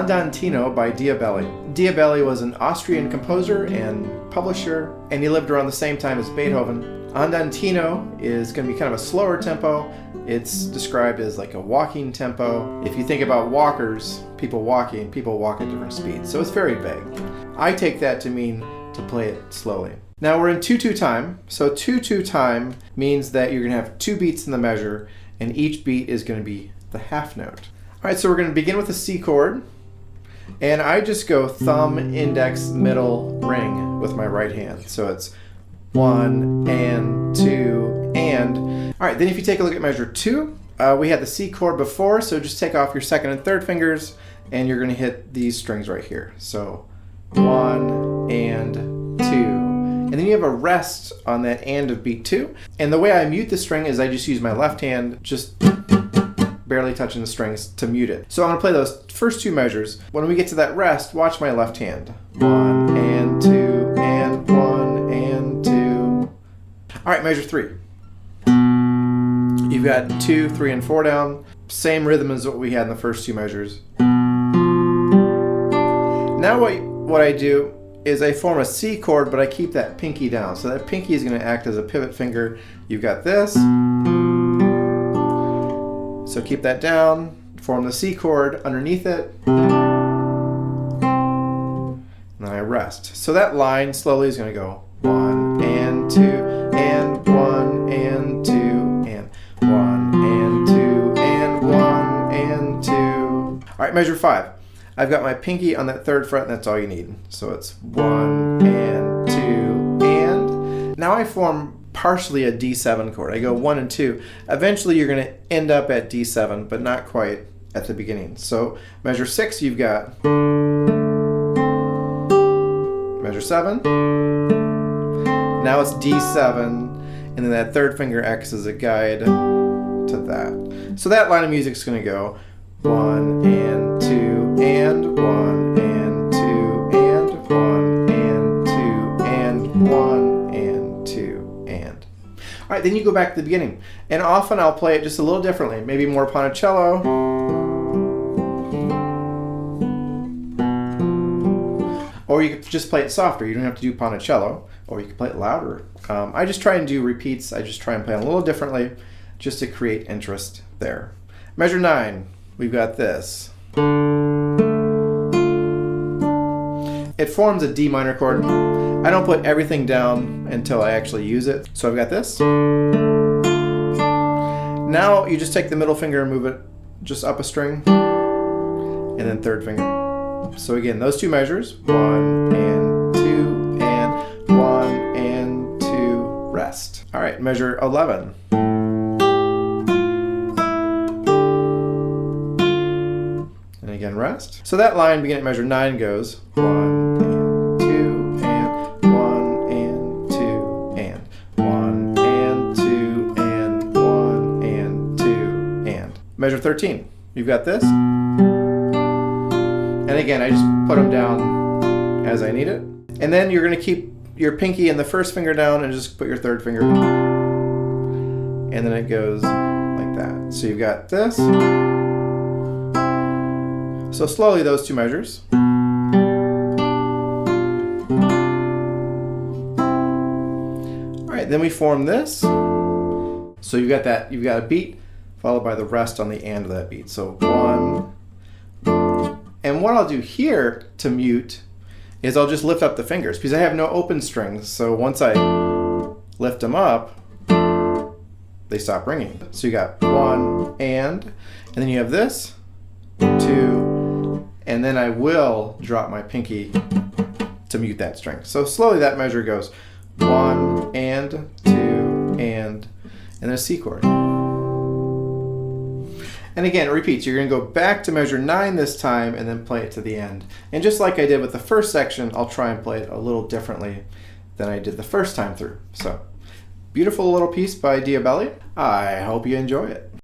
Andantino by Diabelli. Diabelli was an Austrian composer and publisher, and he lived around the same time as Beethoven. Andantino is going to be kind of a slower tempo. It's described as like a walking tempo. If you think about walkers, people walk at different speeds, so it's very vague. I take that to mean to play it slowly. Now we're in 2/2 time. So 2/2 time means that you're going to have 2 beats in the measure, and each beat is going to be the half note. All right, so we're going to begin with a C chord, and I just go thumb, index, middle, ring with my right hand. So it's 1 and 2 and. All right, then if you take a look at measure 2, we had the C chord before, so just take off your second and third fingers, and you're going to hit these strings right here. So 1 and 2. And then you have a rest on that and of beat 2. And the way I mute the string is I just use my left hand, just barely touching the strings to mute it. So I'm gonna play those first 2 measures. When we get to that rest, watch my left hand. 1 and 2 and 1 and 2. All right, measure 3. You've got 2, 3, and 4 down. Same rhythm as what we had in the first 2 measures. Now what I do is I form a C chord, but I keep that pinky down. So that pinky is going to act as a pivot finger. You've got this. So keep that down, form the C chord underneath it, and then I rest. So that line slowly is going to go 1 and 2 and 1 and 2 and 1 and 2 and 1 and 2. All right, measure 5. I've got my pinky on that 3rd fret, and that's all you need. So it's 1 and 2 and. Now I form partially a D7 chord. I go 1 and 2. Eventually you're going to end up at D7, but not quite at the beginning. So measure 6, you've got measure 7. Now it's D7, and then that 3rd finger acts as a guide to that. So that line of music is going to go 1 and 2 and 1 and 2 and 1 and 2 and 1 and 2 and. All right, then you go back to the beginning, and often I'll play it just a little differently, maybe more ponticello, or you could just play it softer. You don't have to do ponticello, or you can play it louder. I just try and do repeats. I just try and play it a little differently, just to create interest there. Measure 9. We've got this. It forms a D minor chord. I don't put everything down until I actually use it. So I've got this. Now you just take the middle finger and move it just up a string, and then 3rd finger. So again, those 2 measures, 1 and 2 and 1 and 2, rest. All right, measure 11. Again, rest. So that line beginning at measure 9 goes 1 and 2 and 1 and 2 and 1 and 2 and 1 and 2 and. Measure 13. You've got this. And again, I just put them down as I need it. And then you're going to keep your pinky and the 1st finger down and just put your 3rd finger. And then it goes like that. So you've got this. So slowly those 2 measures. All right, then we form this. So you've got a beat followed by the rest on the and of that beat. So 1. And what I'll do here to mute is I'll just lift up the fingers because I have no open strings. So once I lift them up, they stop ringing. So you got 1 and then you have this, 2, and then I will drop my pinky to mute that string. So slowly that measure goes 1 and 2 and then a C chord. And again, it repeats. You're going to go back to measure 9 this time and then play it to the end. And just like I did with the first section, I'll try and play it a little differently than I did the first time through. So, beautiful little piece by Diabelli. I hope you enjoy it.